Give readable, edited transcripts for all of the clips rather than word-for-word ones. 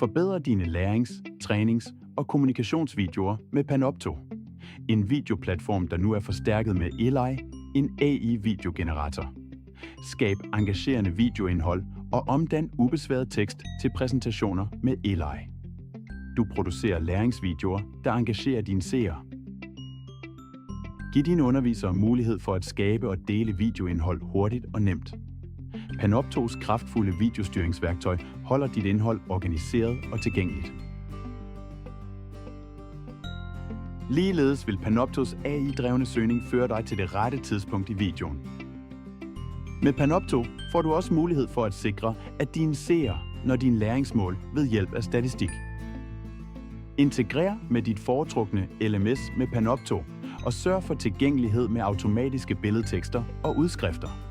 Forbedre dine lærings-, trænings- og kommunikationsvideoer med Panopto. En videoplatform, der nu er forstærket med Eli, en AI-videogenerator. Skab engagerende videoindhold og omdan ubesværet tekst til præsentationer med Eli. Du producerer læringsvideoer, der engagerer dine seere. Giv dine undervisere mulighed for at skabe og dele videoindhold hurtigt og nemt. Panoptos kraftfulde videostyringsværktøj holder dit indhold organiseret og tilgængeligt. Ligeledes vil Panoptos AI-drevne søgning føre dig til det rette tidspunkt i videoen. Med Panopto får du også mulighed for at sikre, at dine seere når dine læringsmål ved hjælp af statistik. Integrer med dit foretrukne LMS med Panopto og sørg for tilgængelighed med automatiske billedtekster og udskrifter.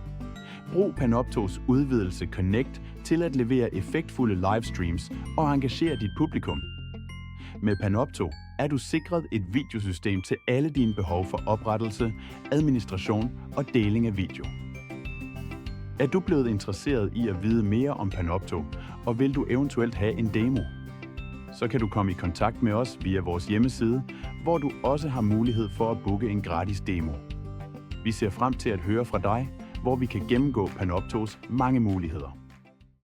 Brug Panoptos udvidelse Connect til at levere effektfulde livestreams og engagere dit publikum. Med Panopto er du sikret et videosystem til alle dine behov for oprettelse, administration og deling af video. Er du blevet interesseret i at vide mere om Panopto, og vil du eventuelt have en demo? Så kan du komme i kontakt med os via vores hjemmeside, hvor du også har mulighed for at booke en gratis demo. Vi ser frem til at høre fra dig, hvor vi kan gennemgå Panoptos mange muligheder.